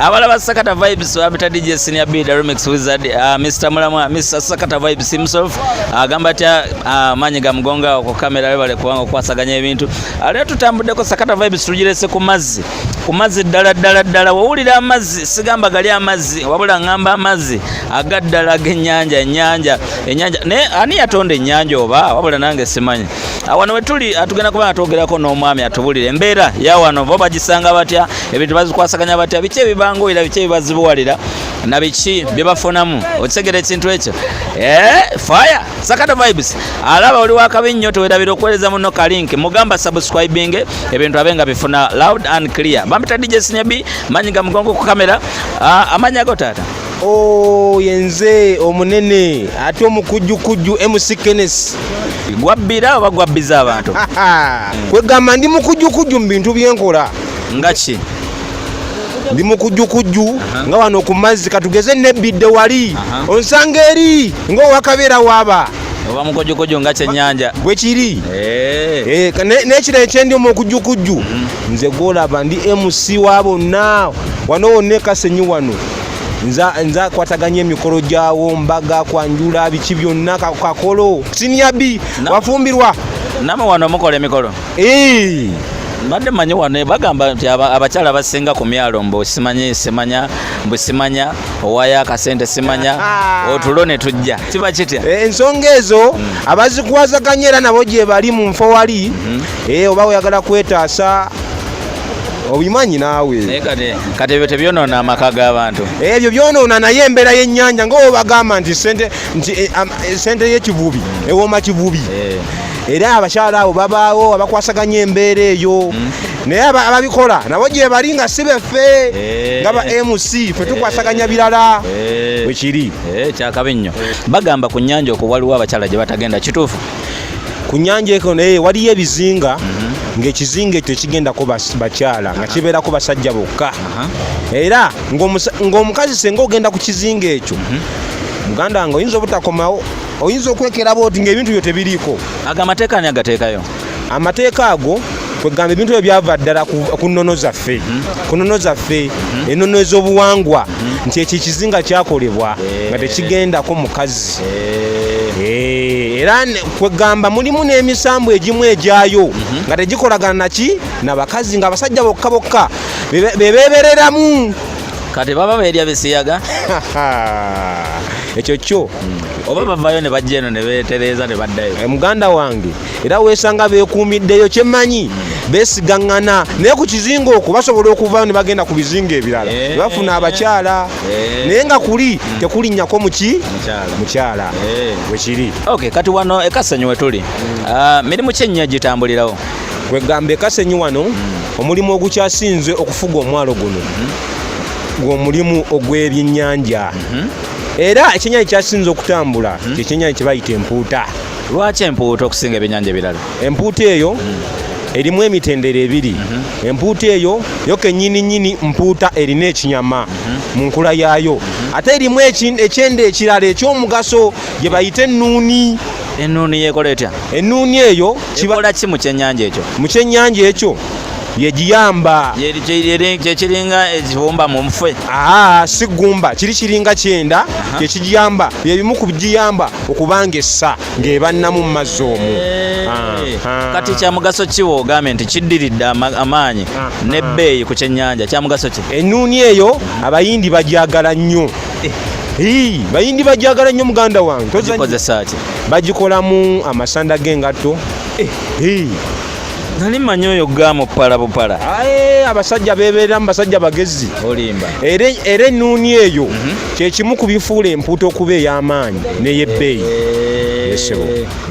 Abalaba Sakata Vibes wabita DJ Senior B the Remix Wizard Mr. Mulamwa Mr. Sakata Vibes himself agamba atya manyi gamugonga ku kamera we bale kuwanga kwasaganya ebintu ale tutambuddeko Sakata Vibes tujirese ku mazzi ddala wawulira amazzi sigamba gali amazzi wabula ngamba amazzi agaddala g'ennyanja ne ani yatonda ennyanja oba wabula nange simanyi wano wetuli atugenda kuba atogerako n'omwami atubulire embeera ya wano bo bagisanga batya ebintu bazikwasaganya batya biki ebibangoyira biki ebibazibuwalira na biki byebafunamu okitegera ekintu ekyo fire Sakata Vibes alaba oli wakabi nnyo tewerabira okuweereza muno kalink mugamba subscribing ebintu abenga bifuna loud and clear bamita DJ Senior B manyiga mugongo ku kamera amanya ago tata yenze omunene ate omukujjukujju MC Kenneth gwabbira oba gwabbiza abantu kwegamba ndi mukujjukujju mu bintu byenkola ngaki ndi mukujjukujju nga wano ku mazzi katugeze nebbidde wali onsanga eri ng'owakabeera waaba oba mukujjukujju nga kyennyanja bwe kiri n'ekiro ekyendi omukujjukujju nze gwolaba ndi MC wa bonna wano wonna ekasenyi wano nza kwataganya emikolo gyawo mbaga kwanjula biki byonna kakolo Senior B wafumbirwa namwe wano mukola emikolo mbadde manyi wano bagamba nti abakyala basinga ku myalo simanya owaya akasente simanya otulo ne tujja kiba kitya ensonga ezo abazikwazaganya era nabo gye bali mu nfo wali oba oyagala kwetaasa obimanyi naawe kati ebyo tebyonoona amaka g'abantu ebyo byonoona naye embeera y'ennyanja nga bagamba nti sente y'ekivubi ewooma kivubi era abakyala abo babaawo abakwasaganya embeera eyo naye ababikola nabo gye bali nga si beffe nga ba MC ffe tukwasaganya birala bwe kiri kyakabi nnyo bagamba ku nnyanja okwo waliwo abakyala gye batagenda kituufu ku nnyanja eko naye waliyo ebizinga ng'ekizinga ekyo kigendako bakyala nga kibeerako basajja bokka era ng'omukazi senga ogenda ku kizinga ekyo muganda wange oyinza obutakomawo oyinza okwekerabo oti ng'ebintu byo tebiriiko ago amateeka ani agateekayo amateeka ago kwegamba ebintu ebyo byava ddala ku nnono zaffe ennono ez'obuwangwa nti ekyo ekizinga kyakolebwa nga tekigendako mukazi era kwegamba mulimu n'emisambu egimu egyayo nga tegikolagana naki n'abakazi nga abasajja bokka bebebereramu kati baba beerya bisiyaga ekyo kyo oba bavayo ne bajja eno ne beetereeza ne baddayo muganda wange era weesanga beekuumiddeyo kyemmanyi beesigaŋŋana naye ku kizinga okwo basobola okuvayo ne bagenda ku bizinga ebirala ne bafuna abakyala naye nga kuli tekulinnyako mukyala bwe kiri kati wano ekasenyi we tuli mirimu kyennya gitambulirawo kwegamba ekasenyi wano omulimu ogukyasinze okufuga omwalo guno gw'omulimu ogw'ebyennyanja era ekyennyanja kyasinze okutambula kyekyennyanja kye bayita empuuta lwaki empuuta okusinga ebyennyanja ebirala empuuta eyo erimu emitendera ebiri empuuta eyo yo kennyini mpuuta erina ekinyama mu nkula yaayo ate erimu ekyenda ekirala eky'omugaso gye bayita ennuuni yekola etya ennuuni eyo kikola ki mu kyennyanja ekyo mu kyennyanja ekyo yegiyamba kyekiringa ekibumba mu nfe si gumba kiringa kyenda kyekigiyamba byebimu ku bigiyamba okubanga essa ng'ebannamu mu mazzi omwo kati kyamugaso kiwo ogambe nti kiddiridde amaanyi n'ebbeeyi ku kyennyanja kyamugaso ki ennuuni eyo abayindi bagyagala nnyo bayindi bagyagala nnyo muganda wange tokozesa ki bagikolamu amasanda g'engatto nali manyi oyo gamu pala bupala abasajja bebeeramu basajja bagezi olimba era ennuuni eyo kyekimu ku bifuula empuuta okuba ey'amaanyi n'ey'ebbeeyi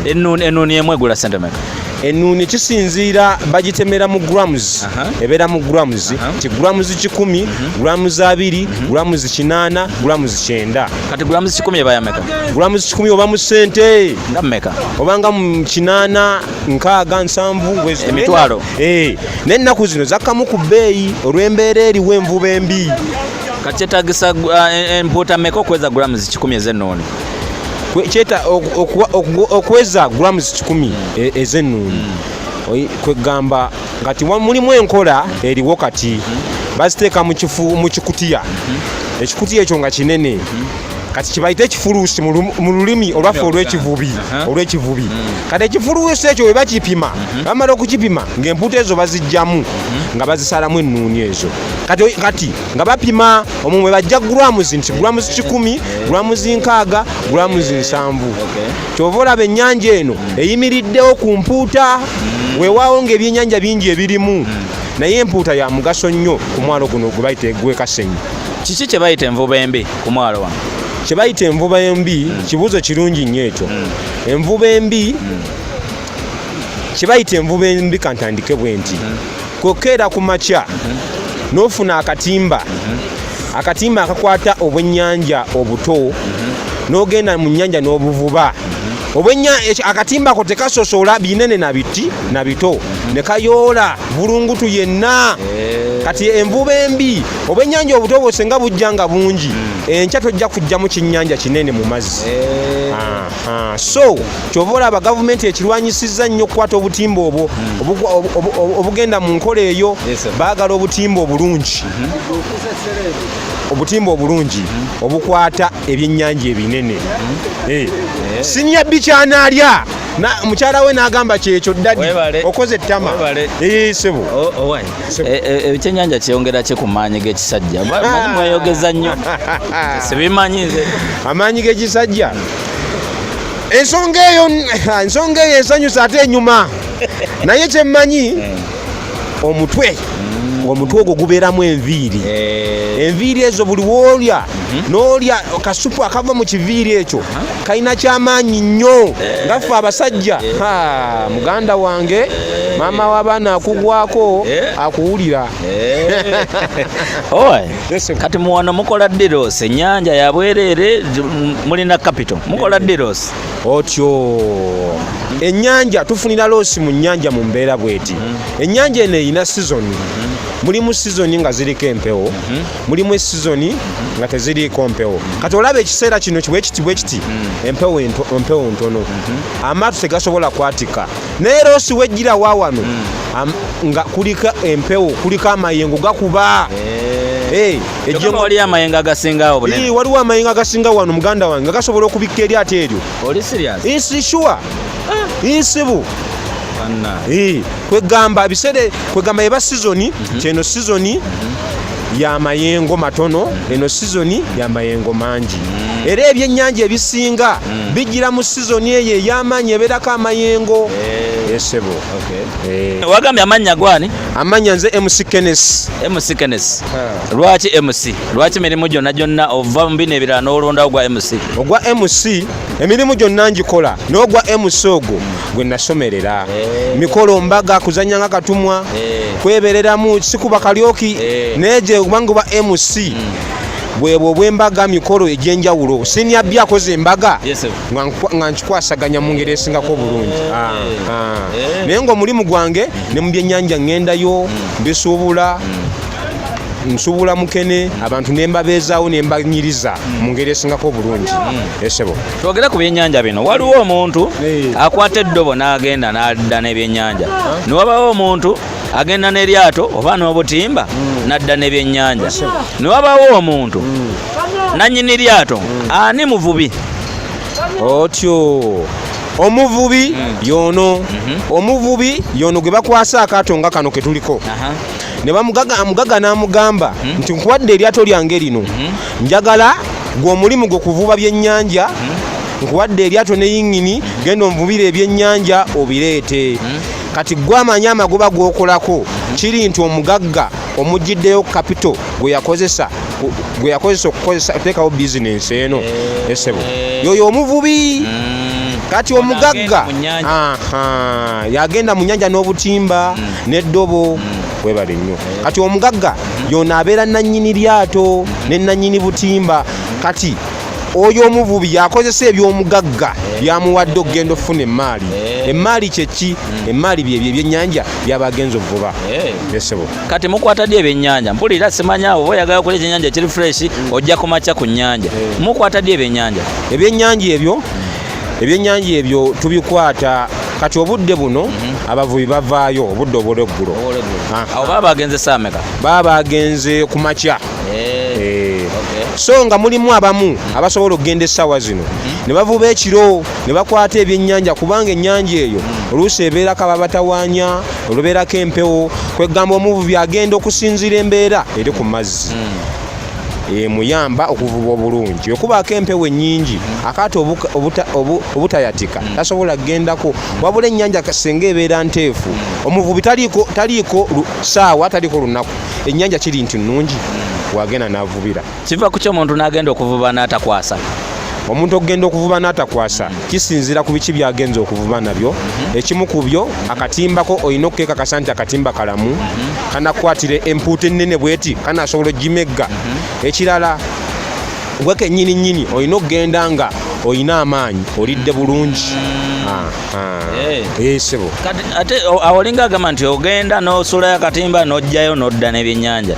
ennuuni emu egula sente meka ennuuni kisinziira bagitemera mu grams ebeera mu grams ti grams 10 grams 2 grams 8 grams 9 kati grams 10 eba yameka grams 10 oba mu sente nga meka obanga mu 8 nkaaga 7 emitwalo n'ennaku zino zakkamu ku bbeeyi olw'embeera eriwo envuba embi kati kyetaagisa empuuta meka okweza grams 10 ez'ennuuni kyeta okweza grams 10 ez'ennuuni kwegamba kati mulimu enkola eriwo kati baziteeka mu kikutiya ekikutiya ekyo nga kinene kati kibayita ekifuluusi mu lulimi olwaffe olw'ekivubi kati ekifuluusi ekyo we bakipima bamala okukipima ng'empuuta ezo bazijjamu nga bazisalamu ennuuni ezo kati nga bapima omwo we bajja gulamuzi nti gulamuzi 10 gulamuzi 6 gulamuzi 7 kyova olaba ennyanja eno eyimiriddewo ku mpuuta weewaawo ng'ebyennyanja bingi ebirimu naye empuuta ya mugaso nnyo ku mwalo guno gwe bayita Eggwekasenyi. Kiki kye bayita envuba embi ku mwalo wano? Kye bayita envuba embi kibuuzo kirungi nnyo ekyo. Envuba embi kye bayita envuba embi kantandike bwe nti kokeera ku makya n'ofuna akatimba akakwata obwennyanja obuto n'ogenda mu nnyanja n'obuvuba akatimba ako tekasosola binene na bito ne kayoola bulungutu yenna. Kati envuba embi obwennyanja obuto bwosenga bujja nga bungi enkya tojja kujjamu kinnyanja kinene mu mazzi. So kyova olaba gavumenti ekirwanyisizza nnyo okukwata obutimba obwo obugenda mu nkola eyo. Baagala obutimba obulungi obukwata ebyennyanja ebinene. Sinya bikyanaalya mukyala we n'agamba kyekyo ddadi okoze ettama sebo ekyennyanja kyeyongera ki ku maanyi g'ekisajja mweyogeza nnyo sibimanyi nze amaanyi g'ekisajja ensonga eyo ensanyusa ate enyuma naye kyemmanyi omutwe ogwo gubeeramu enviiri ezo buli woolya n'olya kasupu akava mu kiviiri ekyo kalina kyamaanyi nnyo ngaffe abasajja. Muganda wange maama w'abaana akugwako akuwulira. Kati muwano mukola Diros ennyanja ya bwereere mulina capital mukola Diros otyo ennyanja tufunira loosi mu nnyanja mu mbeera bweti. Ennyanja eno erina sizoni. Mulimu sizoni nga ziriko empewo mulimu esizoni nga teziriiko mpewo. Kati olaba ekiseera kino bwe kiti empewo ntono amaato tegasobola kwatika naye loosi wejjira waawano nga kuliko empewo kuliko amayengo gakuba. Waliwo amayengo agasingawo bunene. Waliwo amayengo agasinga wano muganda wange nga gasobola okubikka eryato eryo. Oli serious? Sure. Isibu. Kwegamba eba sizoni kyeno sizoni ya mayengo matono eno sizoni ya mayengo mangi era ebyennyanja ebisinga bijira mu sizoni eyo ey'amaanyi ebeerako amayengo. Yesebo. Wagambye amannya gwani? Amannya nze MC Kenneth. Lwaki MC? Lwaki emirimu gyonna ova mu bino ebirala n'olondawo gwa MC? Ogwa MC emirimu gyonna ngikola n'ogwa MC ogwo gwe nasomerera. Mikolo mbaga kuzanya nga katumwa kwebereramu sikuba kalyoki neje kubanga MC bwebo bwembaga mikolo egyenjawulo sinya byakoze embaga nga nkikwasaganya mu ngeri esingako bulungi. Naye nga omulimu gwange ne mu byennyanja ngendayo mbisuubula nsubula mukene abantu nembabeezaawo nembanyiriza mu ngeri esingako bulungi. Esebo twogera ku byennyanja bino waliwo omuntu akwata eddobo n'agenda n'adda n'ebyennyanja newabawo omuntu agenda n'eryato oba n'obutimba n'adda n'ebyennyanja newabawo omuntu nannyini lyato ani muvubi. Otyo omuvubi yono gwe bakwasa akaato nga kano ketuliko ne bamugaga n'amugamba nti nkuwadde eryato lyange lino njagala gwe omulimu gwe kuvuba byennyanja nkuwadde eryato ne yingini genda onvubira ebyennyanja obireete. Kati gwe amanyi amagoba g'okolako kiri nti omugagga omugiddeyo kapito gwe yakozesa okuteekawo bizinensi eno. Esebo yoyo omuvubi. Kati omugagga yagenda mu nnyanja n'obutimba n'eddobo webale nnyo. Kati omugagga yono abeera nannyini lyato ne nannyini butimba. Kati oyo omuvubi yakozesa ebyomugagga byamuwadde okugenda okufuna emmaali. Emmaali kyeki? Emmaali byebyo ebyennyanja byabagenza okuvuba. Esebo kati mukwata ddi ebyennyanja? Mpulira simanya oba oyagala okulya ekyennyanja ekiri fresh ojja kumakya ku nnyanja. Mukwata ddi ebyennyanja? Ebyennyanja ebyo tubikwata kati obudde buno abavubi bavaayo obudde obw'eggulo awo baba bagenze saameka baba bagenze ku makya so nga mulimu abamu abasobola okugenda essaawa zino ne bavuba ekiro ne bakwata ebyennyanja kubanga ennyanja eyo oluusi ebeerako ababatawaanya olubeerako empewo kwegamba omuvubi agenda okusinziira embeera eri ku mazzi emuyamba okuvuba obulungi okubaako empewo ennyingi akaato obutayatika tasobola kugendako wabula ennyanja senga ebeera nteefu omuvubi taliiko saawa taliiko lunaku ennyanja kiri nti nnungi wagenda n'avubira kiva ku ky'omuntu n'agenda okuvuba n'atakwasa omuntu okugenda okuvuba n'atakwasa kisinziira ku biki byagenza okuvuba nabyo ekimu ku byo akatimbako olina okukekakasa nti akatimba kalamu kanakwatire empuuta ennene bweti kanaasobola ogimegga ekirala gwe kennyini olina okugenda nga olina amaanyi olidde bulungi sebo ate awolinga agamba nti ogenda n'osulayo akatimba n'ojjayo n'odda n'ebyennyanja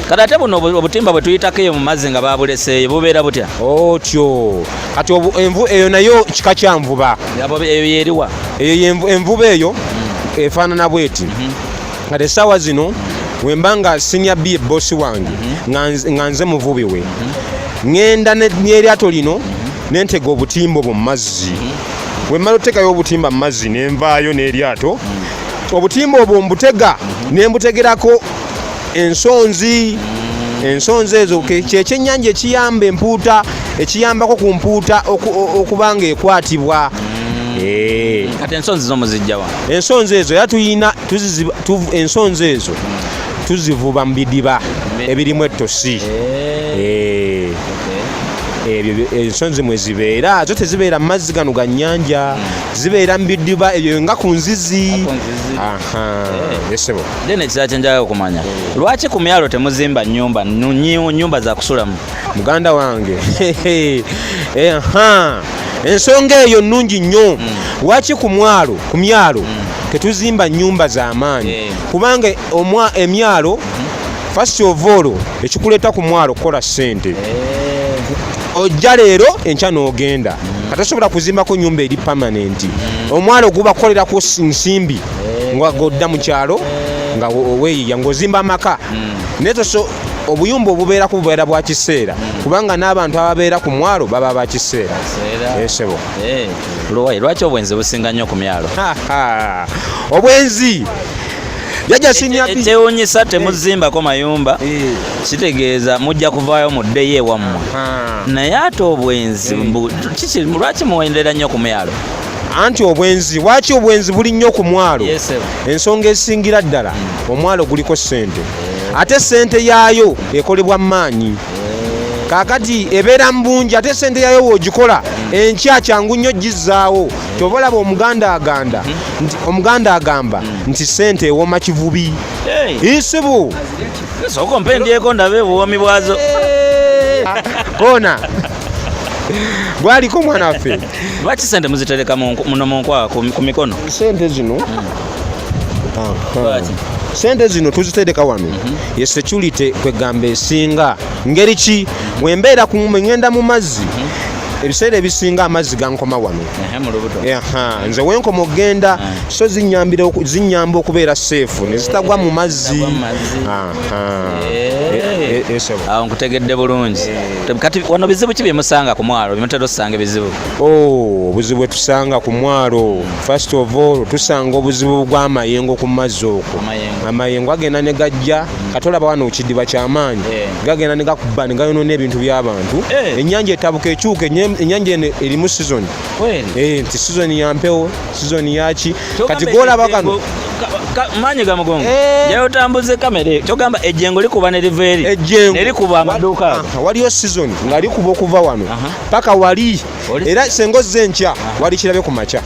kati ate buno obutimba bwe tuyitako eyo mu mazzi nga babuleseeyo bubeera butya otyo kati envu eyo nayo kika kya nvuba eyo yeriwa eyo envuba eyo efaanana bweti kati essaawa zino wemba nga senior B bosi wange nga nze muvubi we ŋŋenda n'eryato lino nentega obutimba obwo mu mazzi wemmala otteekayo obutimba mu mazzi nenvaayo n'eryato obutimba obwo mbutega nembutegerako ensonzi ezo kyekyennyanja ekiyamba empuuta ekiyambako ku mpuuta okuba nga ekwatibwa kati ensonzi zo muzijjawa ensonzi ezo era tuyina ensonzi ezo tuzivuba mu bidiba ebirimu ettosi ebyo ensonzi mwe zibeera zo tezibeera mu mazzi gano ga nnyanja zibeera mu bidiba ebyo nga ku nzizi esebo then ekirala kyenjagala okumanya lwaki ku myalo temuzimba nyumba za kusulamu muganda wange ensonga eyo nnungi nnyo lwaki ku myalo tetuzimba nnyumba z'amaanyi kubanga emyalo first of all ekikuleeta ku mwalo kukola ssente ojja leero enkya n'ogenda katasobola kuzimbako nyumba eri permanent omwalo guba kukolerako nsimbi ngagodda mu kyalo nga weeyiya ng'ozimba amaka naye obuyumba obubeerako bubeera bwa kiseera kubanga n'abantu ababeera ku mwalo baba ba kiseera esebo lwaki obwenzi businga nnyo ku myalo obwenzi ekyewuunyisa temuzimbako mayumba kitegeeza mujja kuvaayo mu ddeyo ewammwe naye ate obwenzi lwaki muwenderera nnyo ku myalo anti lwaki obwenzi buli nnyo ku mwalo ensonga esingira ddala omwalo guliko ssente ate ssente yaayo ekolebwa mu maanyi kakati ebeera mu bungi ate ssente yaayo woogikola enkya kyangu nnyo gizzaawo tobalaba omuganda agamba nti ssente ewooma kivubi isibu soko mpendyeko ndabe obuwomi bwazo bona bwaliko mwana waffe lwaki ssente muzitereka muno mu nkwawa ku mikono ssente zino sente zino tuzitereka wano ye security kwegamba esinga ngeri ki wembeera ngenda mu mazzi ebiseera ebisinga amazzi gankoma wano nze wenkoma okgenda so zinyamba okubeera safe nezitagwa mu mazzi awo nkutegedde bulungi kati wano bizibu ki byemusanga ku mwalo byemutera osanga ebizibu obuzibu bwetusanga ku mwalo first of all tusanga obuzibu bw'amayengo ku mazzi okwo amayengo agenda ne gajja katolaba wano ekidiba ky'amaanyi gagenda ne gakuba ne gayonoona ebintu by'abantu ennyanja etabuka ekyuka ennyanja eno erimu season nti season ya mpewo season yaki kati golaba kano maanyi ga mugongo yayotambuze kamere kyogamba ejjengo likuba ne liva eri nelikuba amaduuka waliyo season nga likuba okuva wano paka wali era sengo zenkya wali kirabe ku makya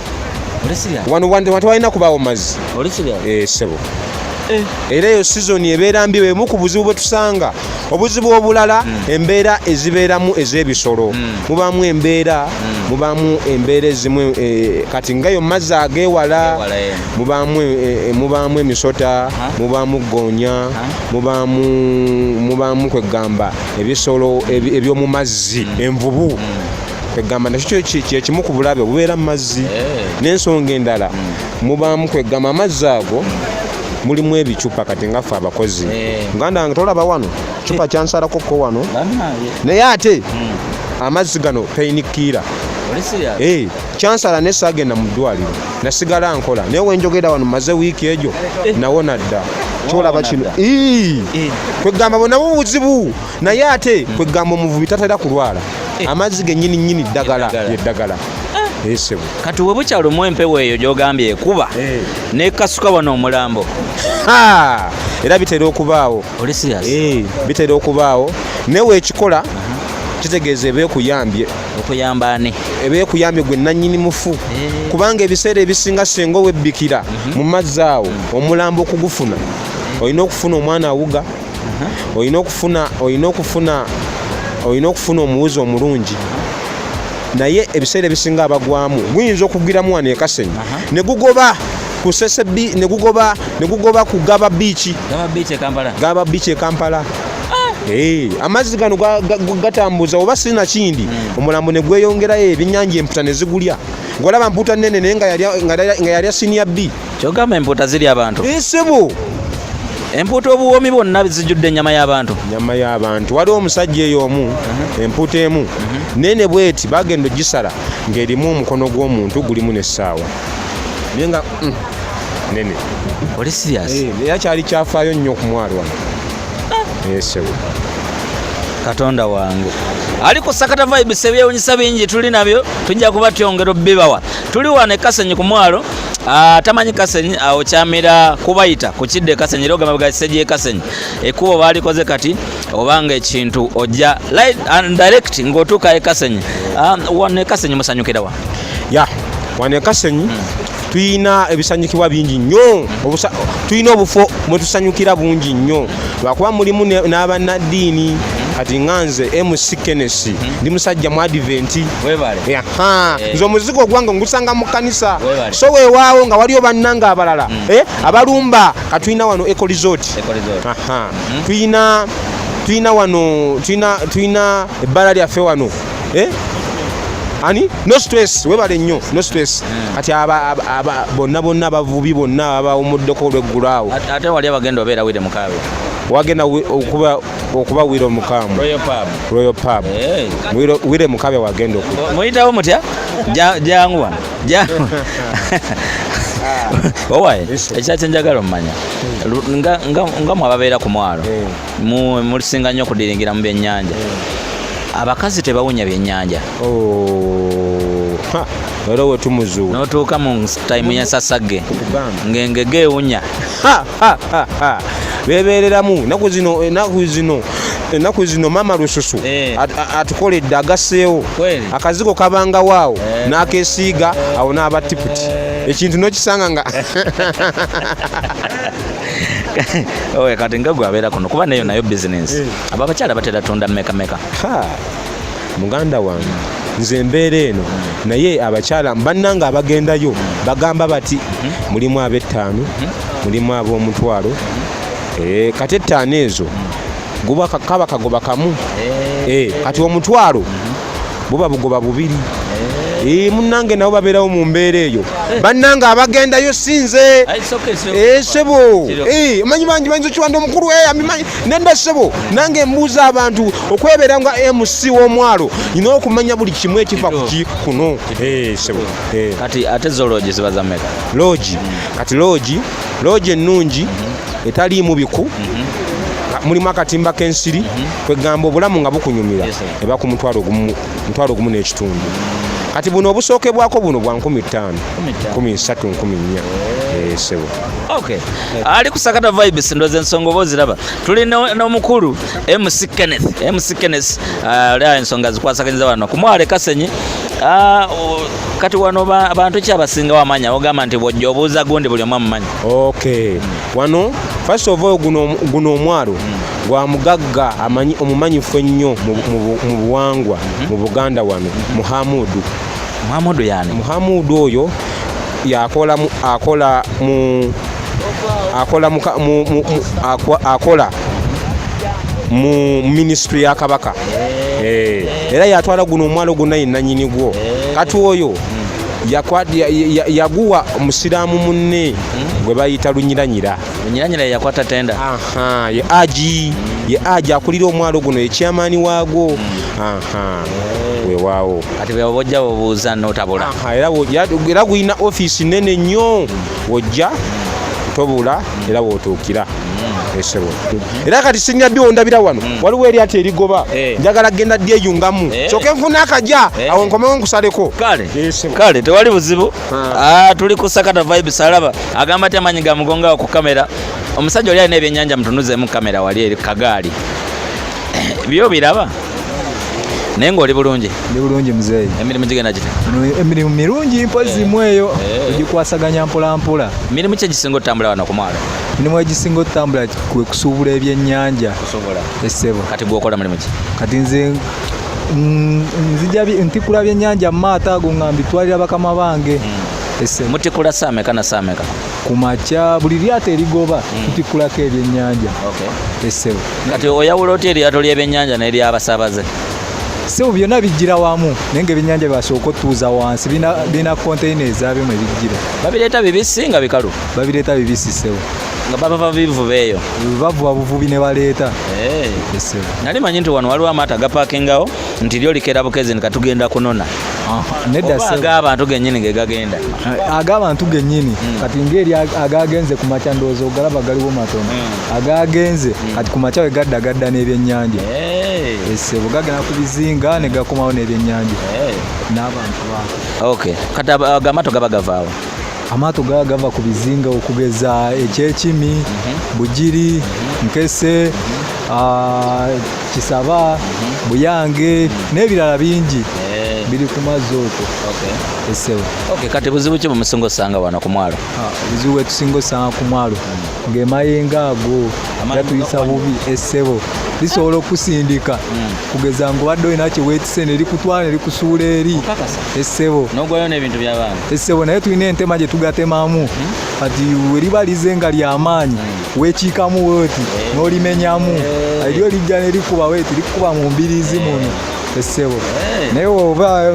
wano wantu walina kubaawo mazzi sebo era eyo season ebeera mbi bwemu ku buzibu bwe tusanga obuzibu obulala embeera ezibeeramu ez'ebisolo mubaamu embeera ezimu kati ngayo mazzi ageewala mubaamu emisota mubaamu goonya mubaamu kwegamba ebisolo ebyomu mazzi envubu kwegamba nakyo kyekimu ku bulabe obubeera mu mazzi n'ensonga endala mubaamu kwegamba amazzi ago mulimu ebicupa kati ngaffe abakozi muganda wange tolaba wano cupa kyansalako ko wano naye ate amazzi gano painkiller kyansala nesagenda mu ddwaliro nasigala nkola naye wenjogera wano maze wiiki egyo nawona dda kyolaba kino kwegamba bonabo buzibu naye ate kwegamba omuvubi tatera kulwala amazzi gennyini ddagala yeddagala esebo kati we bukyalo mu empewo eyo gy'ogambye ekuba nekasuka wano omulambo era bitera okubaawo bitera okubaawo newe ekikola kitegeeza ebeekuyambye okuyamba ani ebeekuyambye gwe nannyini mufu kubanga ebiseera ebisinga senga owebbikira mu mazzi awo omulambo okugufuna olina okufuna omwana awuga olina okufuna omuwuzi omulungi naye ebiseera ebisinga abagwamu guyinza okugwiramu wano ekasenyi negugoba ku sesebi negugoba ku Gaba Beach e Kampala amazzi gano gatambuza oba sina kindi omulambo ne gweyongerayo ebyennyanja emputa ne zigulya ng'olaba mputa nnene naye nga yalya senior B kyogamba emputa ziri abantu esebo emputa obuwoomi bwonna zijjudde ennyama y'abantu waliwo omusajja eyo omu emputa emu nene bweti bagenda ogisala ng'erimu omukono gw'omuntu gulimu n'essaawa naye nga nene oli serious era kyali kyafaayo nnyo okumwalo wano esebo katonda wange ali ku Sakata Vibes ebyewunyisa bingi tuli nabyo tujja kuba tyongera obbibawa tuli wano ekasenyi ku mwalo tamanyi kasenyi awo kyamira kubayita ku kidde kasenyi era ogamba bwagayise gy'ekasenyi ekuba baalikoze kati obanga ekintu ojja light and direct ng'otuuka ekasenyi wano ekasenyi musanyukira wa wano ekasenyi tuyina ebisanyukibwa bingi nnyo tuyina obufo mwe tusanyukira bungi nnyo lwakuba mulimu n'abannaddiini kati nganze MC Kennesi ndi musajja mu advent nze omuzigo gwange ngusanga mu kkanisa so weewaawo nga waliyo bannanga abalala abalumba katuyina wano Eco Resort tuyina wano tuyina ebbala lyaffe wano ani no stress webale nnyo no stress kati bonna abavubi bonna abawumuddeko olw'eggulu awo ate wali abagenda obeera wire mukabe wagenda okuba wire omukambwe Royal Pub wire mukabe wagenda muyitawo mutya jangu wano owaye ekyakye njagala omumanya nga mwababeera ku mwalo mulisinga nnyo okudiringira mu byennyanja abakazi tebawunya byennyanja era wetumuzuula n'otuuka mu time y'ensasagge ng'engege ewunya bebeereramu ennaku zino mama lususu atukoledde agasseewo akazigo kabanga waawo n'akeesiiga awo n'aba tiputi ekintu n'okisanga nga owe kati nga gwe abeera kuno kuba neyo nayo bizinensi abo abakyala batera tunda meka muganda wange nze mbeera eno naye abakyala bannanga abagendayo bagamba bati mulimu ab'ettaano mulimu ab'omutwalo kati ettaano ezo kaba kagoba kamu kati omutwalo buba bugoba bubiri munnange nabo babeerawo mu mbeera eyo bannanga abagendayo sinze sebo omanyi bangi bayinza okiwanda omukulu nenda sebo nange mbuuza abantu okwebeera nga MC w'omwalo nina okumanya buli kimu ekifa kuno sebo kati ate zo loogi ziba za mmeka kati loogi ennungi etaliimu biku mulimu akatimba k'ensiri kwegamba obulamu nga bukunyumira eba ku mutwalo gumu n'ekitundu kati buno obusookebwako buno bwa 15 13 14 sebo ali ku Sakata Vibes ndoze ensonga oba oziraba tuli n'omukulu MC Kenneth ali ensonga zikwasaganyiza wano ku mwalo Kasenyi kati wano abantu ki abasinga wamanya ogamba nti bw'ojja obuuza gundi buli omu amumanyi wano first of all guno omwalo gwa mugagga omumanyifu ennyo mu buwangwa mu Buganda wano Muhamudu yani Muhamudu oyo akola mu ministry ya Kabaka era yatwala guno omwalo gonna yenna nnyini gwo kati oyo yaguwa omusiraamu munne gwe bayita lunyiranyira yakwata tenda ye aji akulira omwalo guno ekyamaani waagwo weewaawo kati bw'ojja obuuza n'otabula era gulina ofiisi nnene nnyo wojja tobula era wootuukira esebo era kati singa byo ndabira wano waliwo eryato erigoba njagala genda dyeyungamu soke nfuna akajja awo nkomewo nkusaleko kale tewali buzibu tuli ku Sakata Vibes alaba agamba ati amanyi ga mugonga ku kamera omusajja oli alina ebyennyanja mutunuzeemu kamera wali eri kagaali byo biraba naye ng'oli bulungi ndi bulungi muzeeyi emirimu gigenda gita emirimu mirungi mpozi mweyo ogikwasaganya mpolampola mirimu ki egisinga otambula wano ku mwalo mirimu egisinga otambula kwe kusuubula ebyennyanja essebo kati gwokola mulimu ki kati nze nzija ntikula byennyanja mu maato ago nga mbitwalira bakama bange mutikula saameka na saameka ku makya buli lyato erigoba tutikulako ebyennyanja essebo kati oyawula otya eryato ly'ebyennyanja n'eryabasaabaze sebo byonna bijjira wamu naye ng'ebyennyanja byasooka otuuza wansi birina konteyina ezaabyo mwe bijjira babireeta bibisi nga bikalu babireeta bibisi sebo nga bava bivuba eyo bavuba buvubi ne baleeta nali manyi nti wano waliwo amaato agapaakingawo nti lyo likera bukezi nga tugenda kunona nedda ag'abantu gennyini ge gagenda ag'abantu gennyini kati ng'eri agagenze ku makya ndowooza ogalaba galiwo matono agagenze kati ku makya we gadda n'ebyennyanja essebo gagenda ku bizinga ne gakomawo n'ebyennyanja n'abantu baako kati ag'amaato gaba gavaawo amaato gava ku bizinga okugeza ekyekimi bugiri nkese kisaba buyange n'ebirala bingi biri ku mazzi okwo essebo kati buzibu ki bumusinga osanga wano ku mwalo obuzibu bwetusinga osanga ku mwalo ng'emayengo ago gatuyisa bubi essebo lisobola okusindika kugeza ng'obadde olina kyeweetise ne likutwala ne likusuula eri essebo n'ogwayo n'ebintu by'abantu essebo naye tulina entema gye tugatemamu kati we liba lizenga ly'amaanyi weekiikamu weeti n'olimenyamu eryo lijja ne likuba weeti likuba mu mbiriizi muno essebo naye oba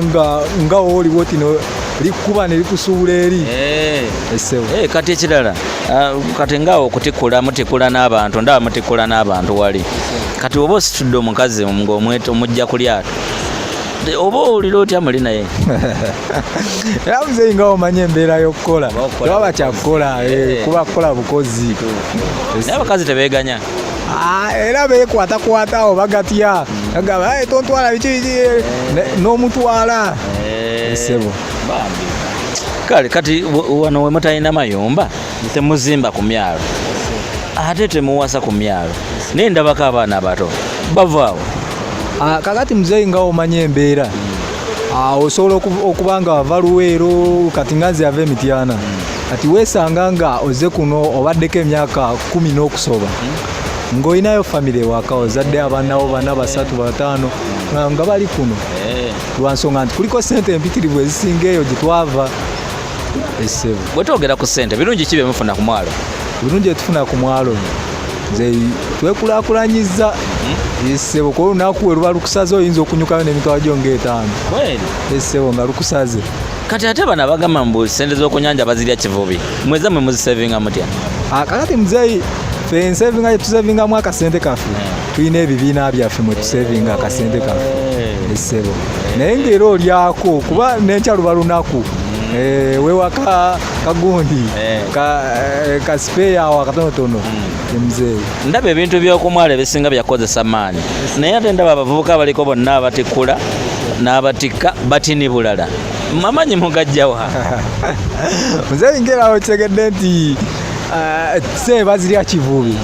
nga woliwo tino likuba ne likusuula eri essebo kati ekirala kati ngaawo okutikula mutikula n'abantu ndaba mutikula n'abantu wali kati oba ositudde omukazi ng'omujja ku lyato oba owulira otya muli naye era muzeeyi nga omanya embeera y'okukola teba bakyakukola kuba kukola bukozi naye abakazi tebeeganya era beekwatakwata awo bagatya agamba tontwala biki n'omutwala essebo kale kati wano we mutalina mayumba temuzimba ku myalo ate temuwasa ku myalo naye ndabako abaana abato bavaawo kakati muzeeyi nga omanya embeera osobola okuba nga wava luweero kati nga nze yava emityana kati weesanga nga oze kuno obaddeko emyaka 10 n'okusoba ng'olinayo famire waka ozadde abaanawo 4 3 5 nga bali kuno lwansonga nti kuliko ssente empitirivu ezisinga eyo gye twava essebo bwetwogera ku ssente birungi ki byemufuna ku mwalo birungi etufuna ku mwalo nze twekulaakulanyiza essebo kuba olunaku we luba lukusaze oyinza okunyukayo n'emitwalo gyo ng'etaano essebo nga lukusaze kati ate bano abagamba mbu ssente z'okunyanja bazirya kivubi mweza mwe muzisevinga mutya kakati muzeeyi ffe ensevinga gye tusevingamu akasente kaffe tulina ebibiina byaffe mwe tusevinga akasente kaffe essebo naye ng'era olyako kuba n'enkya luba lunaku wewaka kagundi kasipeya awo akatonotono emuzeeyi ndaba ebintu by'okumwala ebisinga byakozesa maanyi naye ate ndaba abavubuka abaliko bonna abatikula n'abatikka batini bulala mamanyi mugajjawa muzeeyi ngerawo kitegedde nti se bazirya kivubi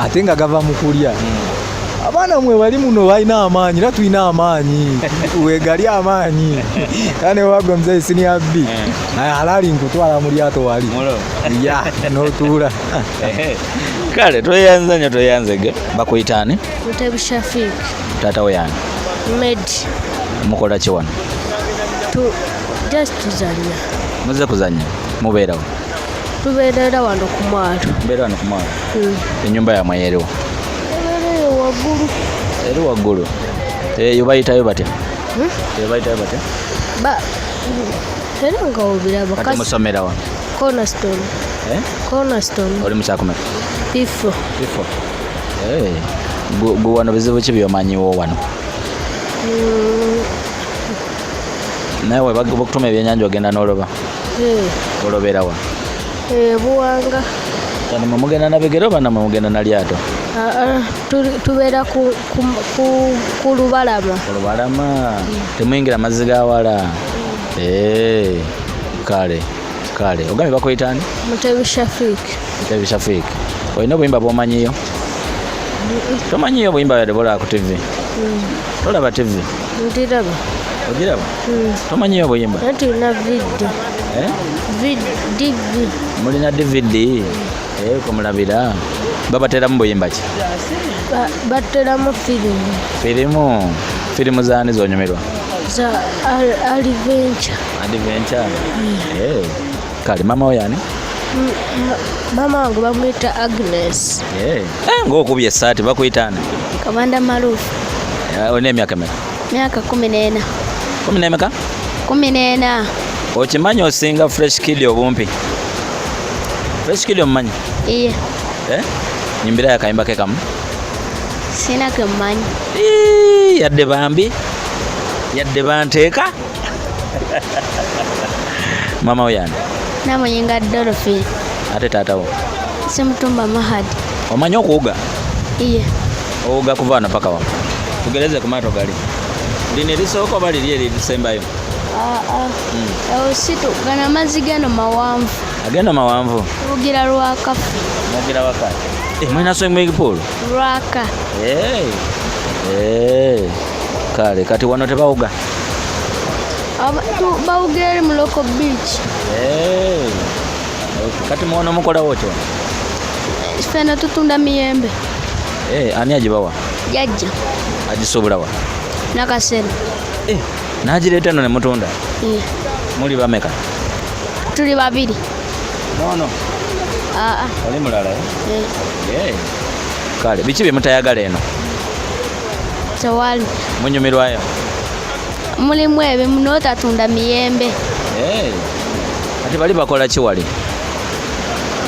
ate nga gava mu kulya abaana mwe bali muno balina amaanyi era tulina amaanyi wegali amaanyi era ne wagwa muzeeyi siniyabbi alali nkutwala mu lyato wali ya n'otuula kale tweyanza nnyo tweyanzege bakuyitaani Mutebi Shafik taata we yange Medi mukola ki wano just tuzanya muze kuzanya mubeerawo tubeerera wano ku mwalo mbeera wano ku mwalo ennyumba yamwe yeriwo waggulu eri waggulu yobayitayo batya yobayitayo batya era nga obiraba kati musomera wa Cornerstone oli mushakomera Pifo gwe wano bizibu ki byomanyiwo wano nawe bakutuma ebyenyanja ogenda n'oloba olobera wa Buwanga kani mugenda na bigere oba namwe mugenda na lyato tubeera ku lubalama temuyingira mazzi ga wala kale ogambye bakuyitani Mutebi Shafik olina obuyimba bwomanyiyo tomanyiyo obuyimba bya Debora ku TV tolaba TV ndiraba ogiraba tomanyiyo obuyimba tulina DVD mulina DVD kumulabira babateramu buyimba ki bateramu firimu zaani zonyumirwa za Adventure kale mama oyani mama wange bamwita Agnes ngaokubye esaati bakuyitana Kabanda Marufu olina emyaka emeka myaka 14 emeka 14 okimanyi osinga Fresh Kid obumpi Fresh Kid omumanyi iye nyimbira yakayimba ke kamu sina kemanyi yadde bambi yadde banteeka mama oyani namuyinga Dolphin ate taatawo Simutumba Mahadi omanyi okuwuga iye owuga kuva wano paka wa tugereze ku maato gali lino erisooka oba liri erisembayo situ gana amazzi gano mawanvu agenda mawanvu lugira lwakafu mugira wakati mwina swimming pool lwaka kale kati wano tebawuga bawugira eri mu local beach kati muwono mukolawo kyo fena tutunda miyembe ani agibawa jajja agisubulawa nakasene nagireeta eno ne mutunda muli bameka tuli babiri nono oli mulala kale biki bye mutayagala eno tewali munyumirwayo mulimu ebimu n'otatunda miyembe ati bali bakola ki wali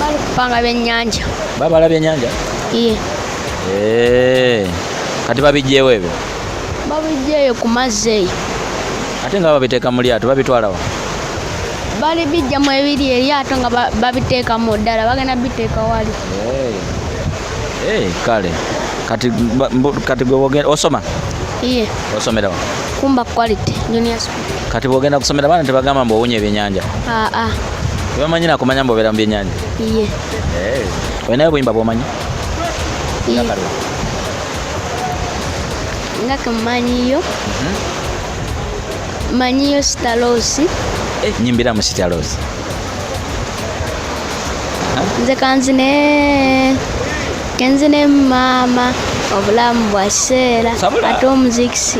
bali kupanga byennyanja babala byennyanja iye kati babijjeewo ebyo babijjeeyo ku mazzi eyo ate nga babiteeka mu lyato babitwalawo bali bijjamu ebiri eryato nga babiteekamu ddala bagenda biteeka wali kale kati gwe osoma iye osomerawo kumba quality junior school kati bwogenda kusomera baana tebagamba mbu owunya ebyennyanja tebamanyi nakumanya mbu obeera mu byennyanja iye olinayo buyimba bwomanyi nga kemanyiyo manyiyo Stalosi nyimbira mu Stalosi nze kenzine mama obulamu bwa kiseera ate omuzikisi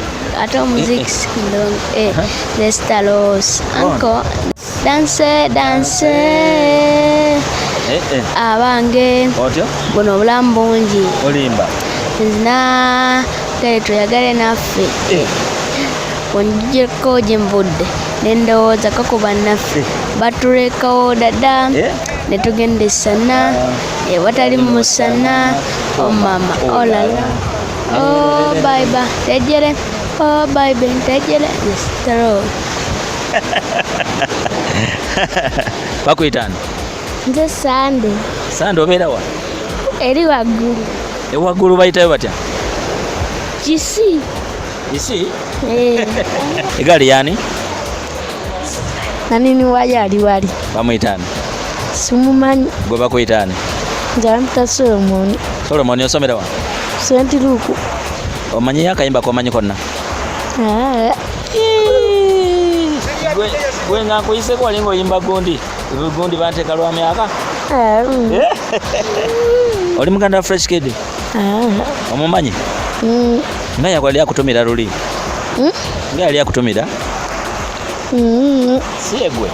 the Stalosi anko danse abange buno obulamu bungi olimba nzina kale tuyagale naffe onjeko gyembudde nendowooza kakuba naffe batulekawo dada netugenda esana ewatali musana omama olala baiba tejere baibe ntejere nestro bakuyitani nze Sande obeera wa eri waggulu ewaggulu bayitayo batya Kisi egaali yani nanini wayo ali wali bamuyitani simumanyi gwe bakuyitani nze bamuta Solomoni osomera wa St. Luke omanyi akayimba komanyi konna gwe nga nkuyiseko wali ngaoyimba gundi banteeka lwa myaka oli muganda wa Fresh Kid omumanyi nga yali akutumira luli nga yali akutumira si egwe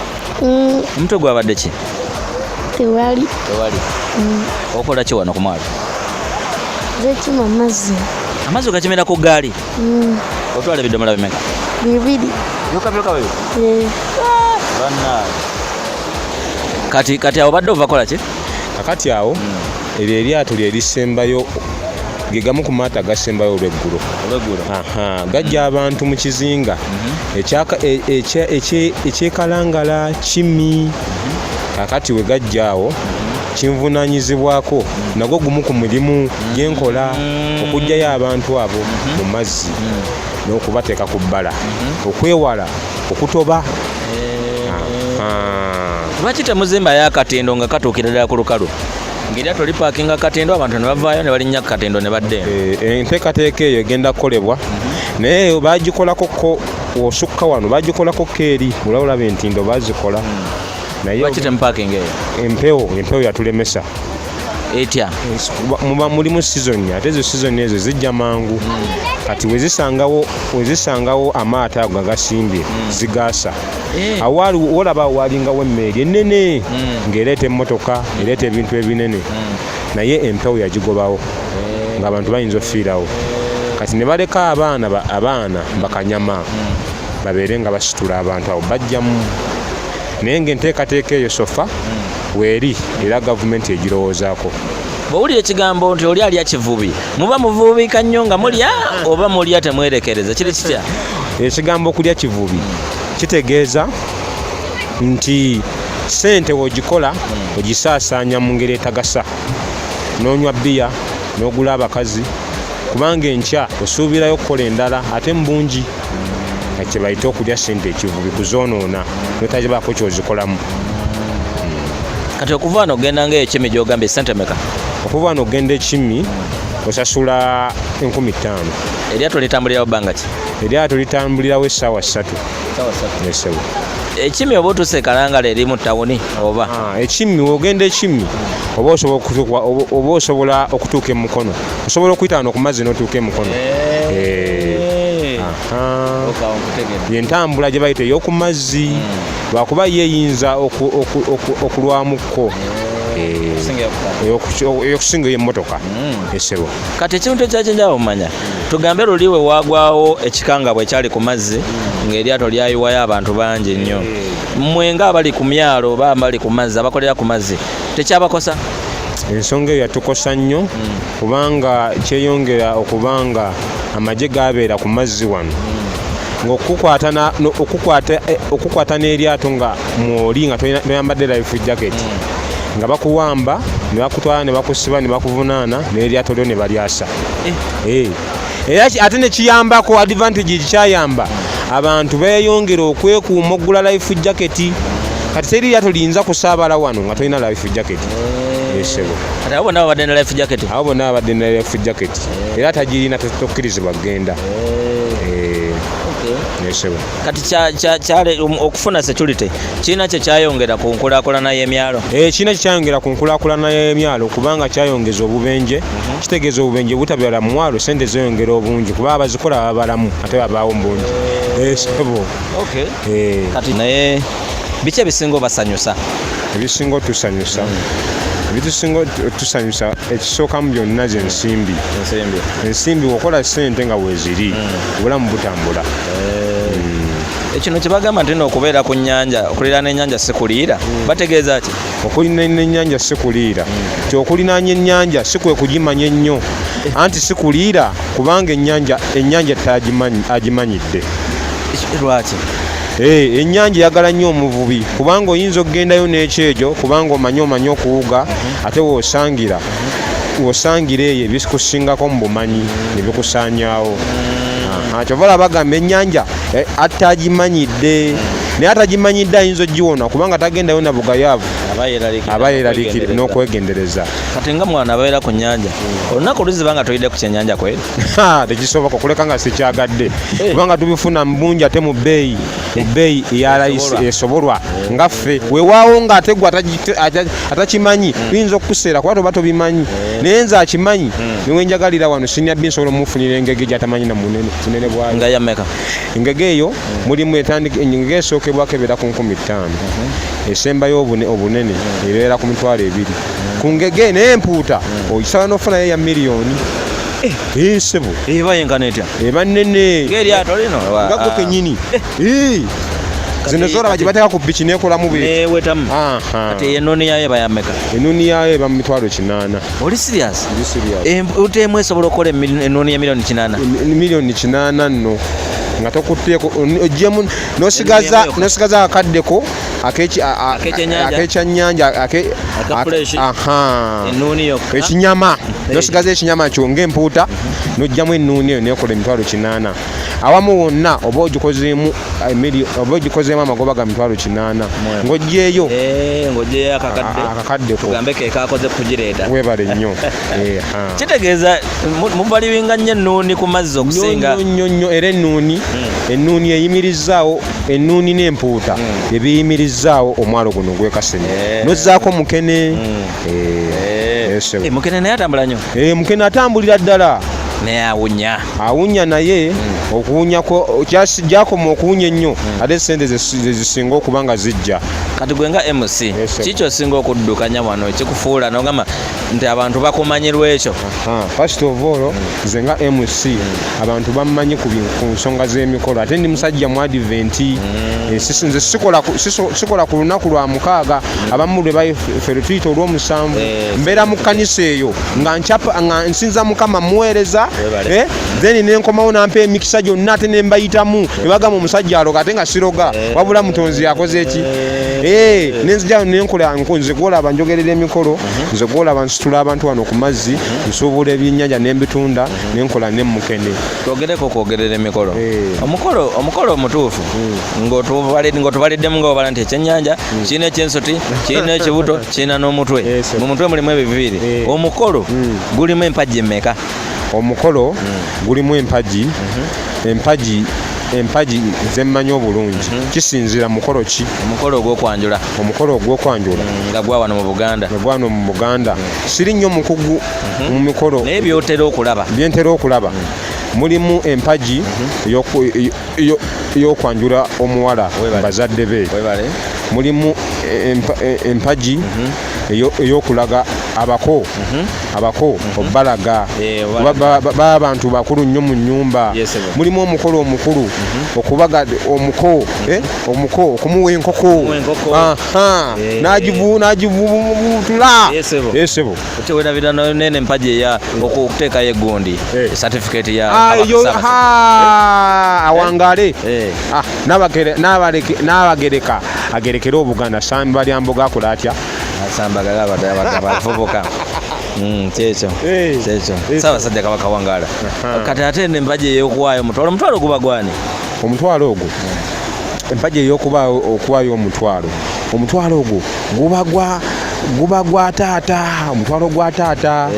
omutwe gwabadde ki tewali okola ki wano ku mwalo zekima amazzi amazzi gakimera ku gaali Otwala ebidomola bimeka? 2. Byokka bibiri? Banna. Kati awo badde ovakola ki? Kakati awo eryo eryato lye lisembayo ge gamu ku maato agasembayo olw'eggulo. Gajja abantu mu kizinga ekyekalangala Kimi. Kakati we gajja awo kinvunaanyizibwako nagwo gumu ku mirimu gyenkola okugjayo abantu abo mu mazzi n'okubateeka ku bbala okwewala okutoba. Lwaki temuzimba y'akatendo nga katuukira ddala ku lukalu? Ng'eryato lipaakinga katendo abantu ne bavaayo ne balinnya katendo ne badde. Enteekateeka eyo egenda kukolebwa naye baagikolako osukka wano baagikolako keeri olaba entindo baazikola. Lwaki temupaakinga eyo? Empewo yatulemesa. Etya? Muba mulimu sizoni ate ezo sizoni ezo zijja mangu. Kati wezisangawo amaato ago agasimbye zigaasa. Olaba walingawo emmeeri ennene ng'ereeta emmotoka ereeta ebintu ebinene naye empewo yagigobawo ng'abantu bayinza okufiirawo. Kati ne baleka abaana bakanyama babeere nga basitula abantu abo bajjamu. Naye ng'enteekateeka eyo sofa weeri era gavumenti egirowoozaako. Bw'owulira ekigambo nti oli alya kivubi, muba muvuubika nnyo nga mulya oba mulya temwerekereza, kiri kitya? Ekigambo okulya kivubi kitegeeza nti ssente w'ogikola ogisaasaanya mu ngeri etagasa. N'onywa bbiya n'ogula abakazi kubanga enkya osuubirayo okukola endala ate mu bungi. Kye bayita okulya ssente ekivubi kuzoonoona n'otagibaako ky'ozikolamu. Kati okuva wano ogenda ng'Ekimi gy'ogambye ssente meka? Okuva wano ogenda Ekimi osasula 15,000. Eryato litambulirawo bbanga ki? Eryato litambulirawo essaawa 3. Ekimi oba otuuse Kalangala eri mu ttawuni oba? Ekimi ogenda Ekimi oba osobola okutuuka e Mukono. Osobola okuyita wano ku mazzi n'otuuka e Mukono. Yentambula gye bayita ey'oku mazzi lwakuba yeeyinza okulwamukko okusinga emmotoka esebo. Kati ekintu ekyakyenjala omanya tugambe luli we waagwawo ekikangabwa ekyali ku mazzi ng'eryato lyayiwayo abantu bangi nnyo. Mmwe ng'abali ku myalo oba abali ku mazzi abakolera ku mazzi tekyabakosa? Ensonga eyo yatukosa nnyo kubanga kyeyongera okubanga amagye gabeera ku mazzi wano ng'okukwata n'eryato nga mwoli nga toyambadde life jacket nga bakuwamba ne bakutwala ne bakusiba ne bakuvunaana n'eryato lyo ne balyasa. Era ate ne kiyambako advantage kyayamba abantu beeyongera okwekuuma okugula life jacket. Kati teri lyato liyinza kusaabala wano nga tolina life jacket. Kati abo bonna babadde ne life jacket? Abo bonna babadde ne life jacket era tagirina tokkirizibwa kugenda. Kati okufuna security kiina kye kyayongera ku nkulaakulana y'emyalo? Kiina kye kyayongera ku nkulaakulana y'emyalo kubanga kyayongeza obubenje. Kitegeeza obubenje butabeera mu mwalo ssente zeeyongera obungi kuba abazikola baba balamu ate babaawo mu bungi. Kati naye biki ebisinga obasanyusa? Ebisinga otusanyusa ebitusinga otusanyusa ekisookamu byonna ze ensimbi. Ensimbi okola ssente nga weeziri obulamu butambula. Ekino kye bagamba nti okubeera ku nnyanja okuliraana ennyanja si kuliira bategeeza ki? Okuliraana ennyanja si kuliira ti okuliraanya ennyanja si kwe kugimanya ennyo anti si kuliira kubanga ennyanja agimanyidde. Lwaki? Ennyanja eyagala nnyo omuvubi kubanga oyinza okugendayo n'ekyejo kubanga omanyi okuwuga ate w'osangira eyo ebikusingako mu bumanyi ne bikusaanyaawo. Kyovala bagamba ennyanja atagimanyidde naye atagimanyidde ayinza ogiwona kubanga tagendayo na bugayaavu aba yeeraliikirira n'okwegendereza. Kati nga mwana abeera ku nnyanja olunaku luziba nga toyidde ku kyennyanja kweri? Tekisoboka kuleka nga sikyagadde kubanga tubifuna mu bungi ate mu bbeeyi eyalayisi esobolwa nga ffe weewaawo ng'ate gwe atakimanyi biyinza okukuseera kuba toba tobimanyi naye nze akimanyi niwe njagalira wano sinya bbi nsobola omufunira engege gy'atamanyi na munene bwayo. Nga yammeka? Engege eyo mulimu engege esookebwako ebeera ku 15,000 esembayo obunene ebeera ku 2,000 ku ngege naye empuuta ogisala n'ofunayo ya miliyoni. Sebo eba yenkana etya eba nnene ng'eryato lino ngaggo kenyini zino zora bagibateeka ku piki nekolamu wetamu kati ennooni yayo eba yameka ennooni yayo eba mu 800. oli serious uteemu esobola okukola ennooni ya milioni 800 milioni 800 nno nga tokutteeko ogyemu nosigaza akaddeko ak'ekyennyanja ekinyama nosigaza ekinyama kyo ng'empuuta n'oggyamu ennuuni eyo nekola 800 awamu wonna oba ogikozeemu amagoba ga 800 ng'oggyeeyo akakaddeko webale nnyo kitegeeza mubaliwinga nnyo ennuuni ku mazzi okusinga nnyo era ennuuni eyimirizaawo ennuuni n'empuuta ebiyimirizaawo omwalo guno gw'ekasene nozzaako mukene mukene naye atambula nnyo mukene atambulira ddala naye awunya naye okuwunyako gyakoma okuwunya ennyo ate sente zezisinga okuba nga zijja kati gwe nga MC kiki osinga okuddukanya wano ekikufuula nogamba nti abantu bakumanyirwa ekyo first of all nze nga MC abantu bammanyi ku nsonga z'emikolo ate ndi musajja mu advent nze sikola ku lunaku lwa 6 abamu lwe bafe tuyita olw'omusanvu mbeera mu kkanisa eyo nga nsinza mukama muweereza then nenkomawo nampa emikisa gyonna ate nembayitamu nebagamba omusajja aloga ate nga siroga wabula mutonzi yakoze eki nenzijao nenkola nze gwolaba njogerera emikolo nze gwolaba nsitula abantu wano ku mazzi nsuubula ebyennyanja nembitunda nenkola nemmukene twogereko okwogerera emikolo omukolo omutuufu ng'otubaliddemu ngaobala nti ekyennyanja kirina ekyensoti kirina ekibuto kirina n'omutwe mu mutwe mulimu ebyo bibiri omukolo gulimu empagi emmeka omukolo gulimu empagi zemmanyi obulungi kisinzira mukolo ki omukolo ogw'okwanjula nga gwa wano mu Buganda siri nnyo mukugu mu mikolo naye byentera okulaba mulimu empagi ey'okwanjula omuwala bazadde be mulimu empagi ey'okulaga abako obbalaga baba abantu bakulu nnyo mu nnyumba mulimu omukolo omukulu okubaga omuko okumuwa enkoko n'agivubutula yesebo tewerabira nene empagi eya okuteekayo eggundi certificate ya awangale n'abagereka agerekera obuganda samba lya mboga akola atya asambaga abavubuka kyekyo Ssaabasajja Kabaka Wangaala kati ate empagi ey'okuwaayo omutwalo guba gwani omutwalo ogwo empagi ey'okuwaayo omutwalo ogwo guba gwa taata omutwalo gwa taata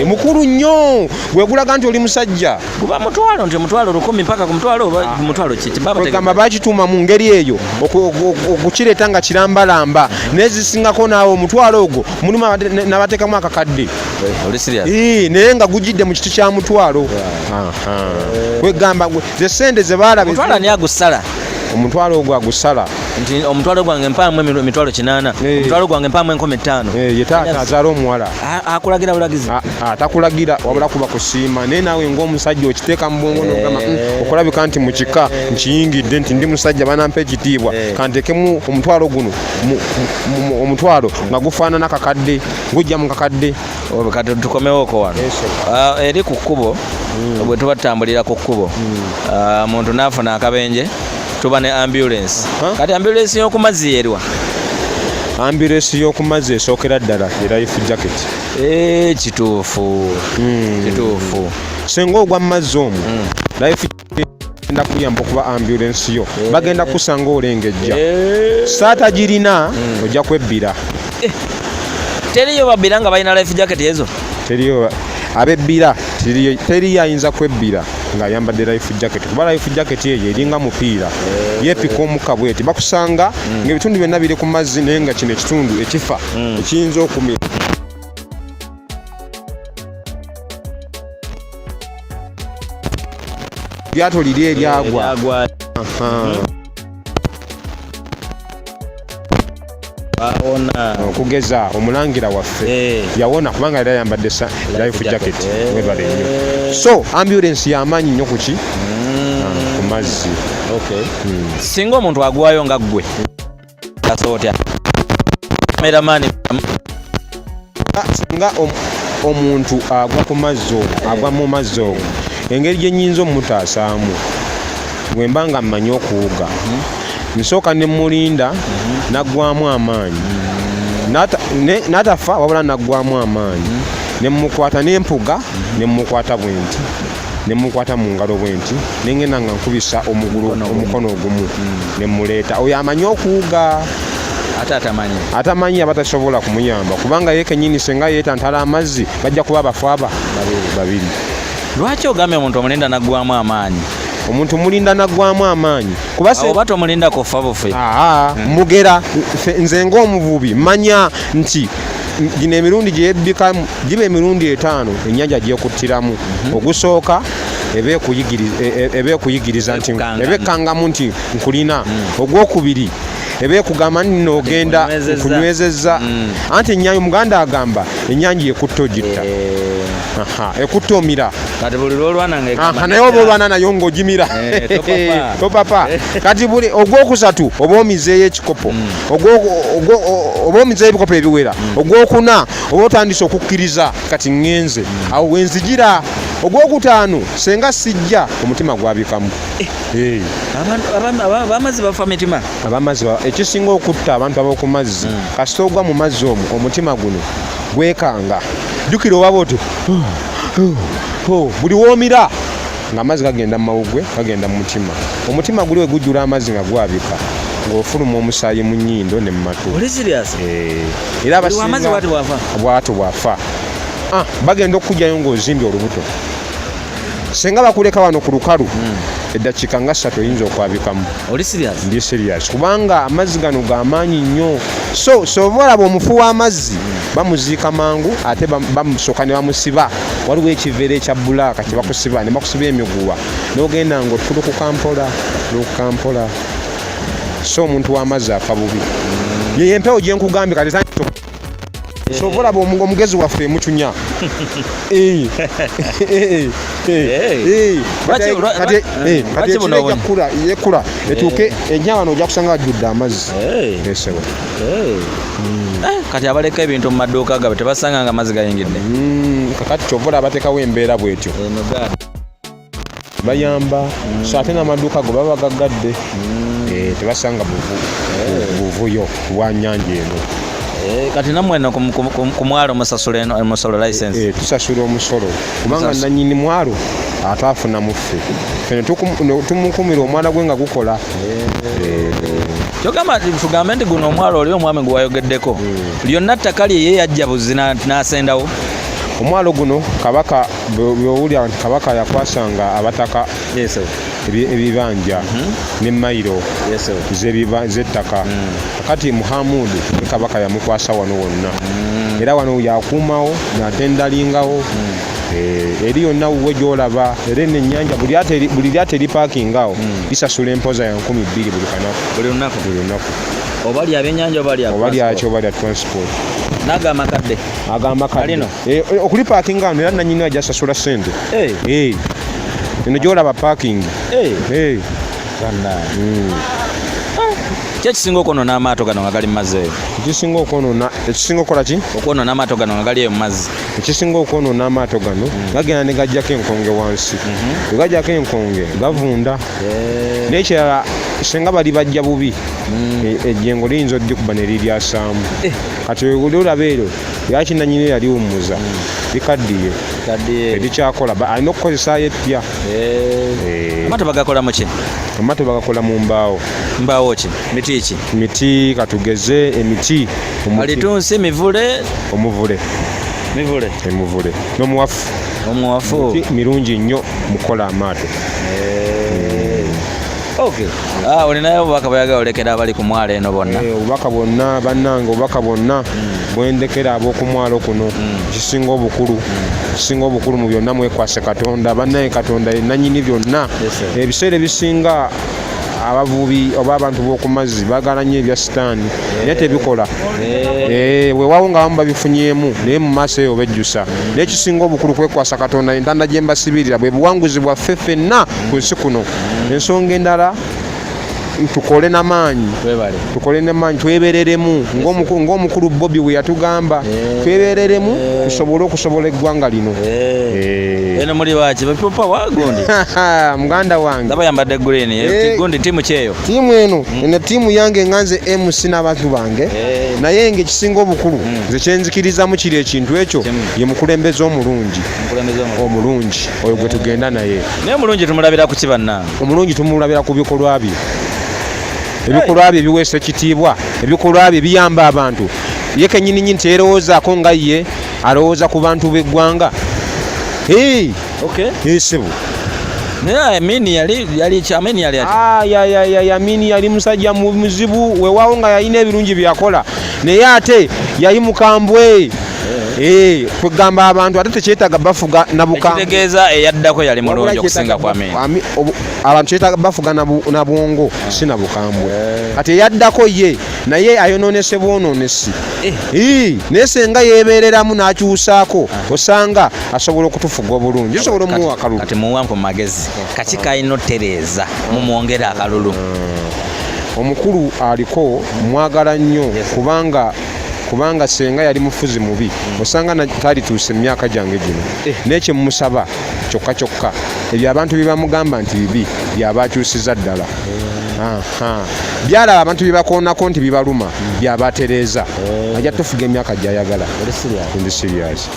mukulu nnyo gwegulaga nti oli musajja guba mutwalo nti omutwalo 10 mpaka ku mutwalo kiti bagamba bakituuma mu ngeri eyo okukireeta nga kirambalamba nezisingako naawe omutwalo ogwo mulimu nabateekamu akakadde naye nga gujjidde mu kiti kya mutwalo kwegamba ze sente ze baalabe ani agusala omutwalo ogwo agusala nti omutwalo gwange mpaamu emitwalo 8 omutwalo gwange mpaamu 5,000 ye taata azaala omuwala akulagira bulagizi takulagira wabula kuba kusiima naye naawe ng'omusajja okiteeka mu bwongo nogamba okulabika nti mu kika nkiyingidde nti ndi musajja banampa ekitiibwa kanteekemu omutwalo guno omutwalo nga gufaanana kakadde ngujja mu kakadde kati tukomewoko wano eri ku kkubo bwe tuba tutambulira ku kkubo muntu naafuna akabenje tuba ne ambulance kati ambulance y'oku mazzi yerwa ambulance y'oku mazzi esookera ddala life jacket kituufu senga ogwa mu mazzi omwo life genda kuyamba okuba ambulance yo bagenda kusanga olengejja saata girina ojja kwebbira teriyo babbira nga balina life jacket ezo teriyo abebbira teri ayinza kwebbira ng'ayambadde life jacket kuba life jacket eyo eringa mupiira yeepika omukka bweti bakusanga ng'ebitundu byonna biri ku mazzi naye nga kino ekitundu ekifa ekiyinza okumira lyato liri eryagwa Waona. Okugeza omulangira waffe yawona kubanga era yambadde life jacket webale nnyo. So ambulance y'amaanyi nnyo ku mazzi. Okay. Singa omuntu agwayo nga ggwe kasotya kameramani singa omuntu agwa ku mazzi agwa mu mazzi engeri gye nnyinza omutaasaamu bwe mba nga mmanyi okuwuga nsooka ne mulinda naggwamu amaanyi n'atafa wabula naggwamu amaanyi ne mukwata n'empuga ne mukwata bwenti ne mukwata mu ngalo bwenti nengenda nga nkubisa omukono ogumu ne muleeta oyo amanyi okuwuga atamanyi abatasobola kumuyamba kubanga ye kennyini senga yeetantala amazzi bajja kuba abafaaba babiri. Lwaki ogambye omuntu omulinda naggwamu amaanyi? Omuntu mulinda naggwamu amaanyi kuba oba tomulinda kufa bufe. Mugera nze ng'omuvubi manya nti gino emirundi gyeyebbikamu giba emirundi 5 ennyanja gyekuttiramu. Ogusooka eba ekuyigiriza nti ebekkangamu nti nkulina. Ogwokubiri eba ekugamba nno ogenda nkunywezezza anti ennyanyi Omuganda agamba ennyanja ekutta ogitta ekutta omira kati buli lwolwana naye oba olwana nayo ng'ogimira topapa kati buli ogwokusatu oba omizeeyo ekikopo oba omizeeyo ebikopo ebiwera. Ogwokuna oba otandise okukkiriza kati ŋŋenze awo wenzigira. Ogwokutaano senga sijja omutima gwabikamu. abamazzi bafa mitima. Ekisinga okutta abantu ab'oku mazzi kasita ogwa mu mazzi omwo omutima guno gwekanga. Jjukira oba bw'otyo buli woomira ng'amazzi gagenda mu mawuggwe gagenda mu mutima. Omutima guli we gujjula amazzi nga gwabika ng'ofuluma omusaayi mu nnyindo ne mu matu. Era abasinga bw'atyo bwafa bagenda okukugyayo ng'ozimbye olubuto. Senga bakuleka wano ku lukalu eddakiika nga 3 oyinza okwabikamu. Ndi serious kubanga amazzi gano g'amaanyi nnyo. So oba olaba omufu w'amazzi bamuziika mangu ate bamusooka ne bamusiba. Waliwo ekiveera ekya bbulaaka kye bakusiba ne bakusiba emiguwa n'ogenda ng'otulukuka mpola. So omuntu w'amazzi afa bubi. Ye empewo gye nkugambye kati so oba olaba omugezi waffe emucunya. Yekula etuuke ejja wano ojja kusanga wajjudde amazzi. Kati abaleka ebintu mu maduuka gabwe tebasanga nga amazzi gayingidde. Kakati kyova olaba bateekawo embeera bw'etyo bayamba. So ate n'amaduuka go baba bagaggadde tebasanga buvuyo bwa nnyanja eno. Kati namwe no ku mwalo musasula license. Tusasula omusolo kubanga nannyini mwalo ataafuna muffe fene tumukumira omwana gwe nga gukola. Kyogamba tugambe nti guno omwalo oli omwami gwe wayogeddeko lyonna ttaka lye ye yajja buzi n'asendawo. Omwalo guno kabaka byowulira nti kabaka yakwasanga abataka ebibanja ne mayiro z'ettaka. Kati Muhammadu kabaka yamukwasa wano wonna era wano yakuumawo n'atendalingawo. Eri yonna wuwe gy'olaba era eno ennyanja buli lyate eripaakingawo lisasula empoza ya 2,000 buli lunaku. Oba lya byennyanja oba lya transport. N'agamba kadde okulipaakinga wano era nannyini ajja asasula ssente. Eno gy'olaba paaking. Kyekisinga okwonoona amaato gano nga gali mu mazzi eyo? Ekisinga okukola ki? Okwonoona amaato gano nga gali eyo mu mazzi. Ekisinga okwonoona amaato gano gagenda ne gajjako enkonge wansi. Bwe gajjako enkonge gavunda. N'ekirala senga bali bajja bubi ejjengo liyinza oddikuba ne liryasaamu. Kati oli olaba ero yakinanyini yaliwummuza likaddiye terikyakola alina okukozesaayo epya. Amaato bagakolamu ki? Amaato bagakola mu mbaawo. Mbaawo ki? Miti ki? Miti katugeze emiti alitunsi mivule. Omuvule n'omuwafu mirungi nnyo mukola amaato. Okay. Olinayo obubaka bweyagala olekera abali ku mwalo eno bonna? Obubaka bwonna bannange bwendekera ab'oku mwalo kuno kisinga obukulu mu byonna mwekwase Katonda. Bannange Katonda ye nannyini byonna. Ebiseera ebisinga abavubi oba abantu b'oku mazzi baagala nnyo ebya sitaani naye tebikola weewaawo nga bamu babifunyemu naye mu maaso eyo bejjusa naye ekisinga obukulu kwekwasa Katonda entanda gye mbasibirira bwe buwanguzi bwaffe ffenna ku nsi kuno ensonga endala tukole n'amaanyi twebereremu ng'omukulu Bobi we yatugamba twebereremu tusobole okusobola eggwanga lino eno muli waki bapipa wagundi muganda wange ndaba yambadde green gundi tiimu kyeyo tiimu eno eno tiimu yange nganze MC n'abantu bange naye ng'ekisinga obukulu nze kyenzikirizamu kiri ekintu ekyo ye mukulembeze omulungi oyo gwe tugenda naye omulungi tumulabira ku kibannange omulungi tumulabira ku bikolwa bye ebikolwa bye biweesa ekitiibwa ebikolwa bye biyamba abantu ye kennyini nnyini teerowoozaako nga ye alowooza ku bantu b'eggwanga sebo Amini yali musajja muzibu weewaawo nga yalina ebirungi byakola naye ate yali mukambwe kwegamba abantu ate tekyetaaga bafuga nabukambwe ekitegeeza eyaddako yali mulungi okusinga ku Amini abantu kyetaaga bafuga nabwongo si nabukambwe kati eyaddako ye naye ayonoonese bwonoonesi naye senga yeebeereramu n'akyusaako osanga asobola okutufuga obulungi osobola omuwa akalulu kati muwampu magezi kaki kalina otereeza mumwongere akalulu omukulu aliko mwagala nnyo kubanga senga yali mufuzi mubi osanga talituuse emyaka gyange gino nekye mumusaba kyokka ebyo abantu bibamugamba nti bibi byabakyusiza ddala byalaba abantu bibakoonako nti bibaluma byabatereeza ajja tufuga emyaka gyayagala ndi serious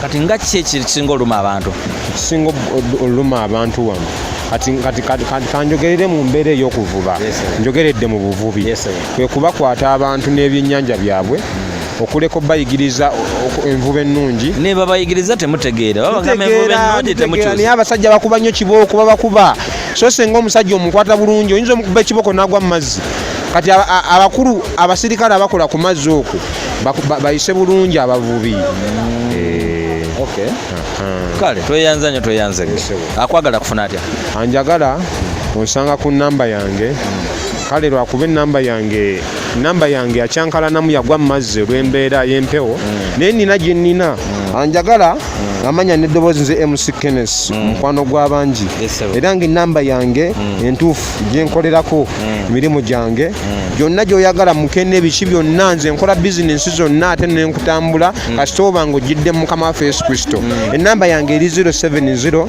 kati nga ki ekisinga oluma abantu ekisinga oluma abantu wano kati kanjogerere mu mbeera ey'okuvuba njogeredde mu buvubi kwe kubakwata abantu n'ebyennyanja byabwe okuleko bayigiriza envuba ennungi ne babayigiriza temutegeera babagamba envuba ennungi temukyusa naye abasajja bakuba nnyo kibooko babakuba so senga omusajja omukwata bulungi oyinza omukuba ekiboko n'agwa mu mazzi kati abakulu abasirikale abakola ku mazzi okwo bayise bulungi abavubi kale tweyanza nnyo akwagala kufuna atya anjagala onsanga ku namba yange kale lwakuba enamba yange akyankalanamu yagwa mu mazzi olw'embeera y'empewo naye nina gye nnina anjagala amanya n'eddoboozi nze MC Kenneth mukwano gw'abangi era ng'enamba yange entuufu gyenkolerako emirimu gyange gyonna gy'oyagala mukene ebiki byonna nze nkola bizinensi zonna ate nenkutambula kasita oba ng'ojjidde mu Mukama waffe Yesu Kristo enamba yange eri 070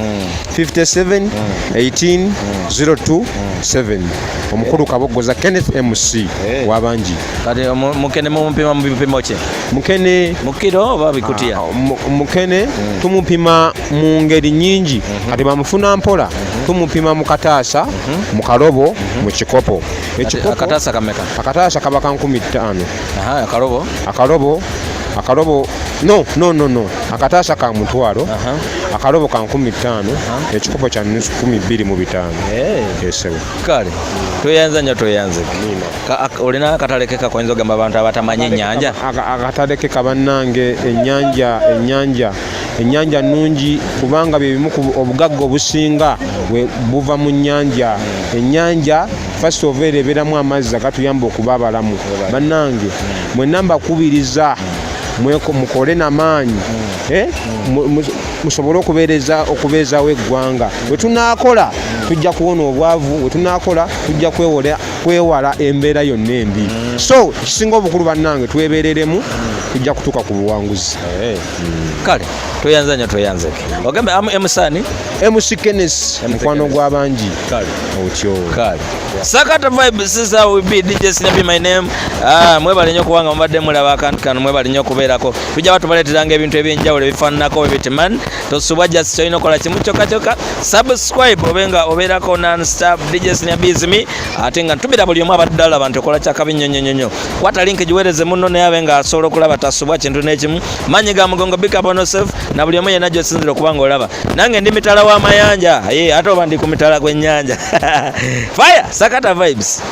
57 18 027 omukulu Kabogoza Kenneth MC w'abangi kati mukene mumupima mu bipimo ki mukene mukiro oba bikutiya mukene tumupima mu ngeri nnyingi kati bamufuna mpola tumupima mu kataasa mu kalobo mu kikopo akataasa kameka akataasa kaba ka 15 akalobo no akataasa ka mutwalo akalobo ka 15 ekikopo kya nusu 12 esebo kale tweyanza nnyo olina akataleke kakuyinza ogamba abantu abatamanyi ennyanja akataleke kabannange ennyanja nnungi kubanga bye bimu ku obugagga obusinga buva mu nnyanja ennyanja first of all ebeeramu amazzi agatuyamba okuba abalamu bannange mwenna mbakubiriza mukole n'amaanyi musobole okubeezaawo eggwanga bwe tunaakola tujja kuwona obwavu bwe tunaakola tujja kwewala embeera yonna embi so ekisinga obukulu bannange twebereremu tujja kutuuka ku buwanguzi kale tweyanza nnyo ogambe emusani MC Kenneth mukwano gw'abangi otyo Sakata Vibes is how we be. DJ Sinabi my name. Mwebale nnyo kubanga mubadde mulaba akantu kano mwebale nnyo kubeerako. Tujja batubaleeteranga ebintu ebyenjawulo ebifaananako bwe man. Tosubwa just toyina okola kimu kyokka. Subscribe obenga obeerako non-stop. DJ Sinabi is me. Ate nga ntubira buli omu abaddala abantu okola kyakabi nnyo. Kwata link giweereze munno naye abenga asobola okulaba tasubwa kintu n'ekimu. Manyi ga mugongo big up on yourself. Na buli omu yenna gy'osinzira okubanga olaba. Nange ndi mitala w'amayanja. Ate oba ndi ku mitala gw'ennyanja. Fire! Sakata Vibes.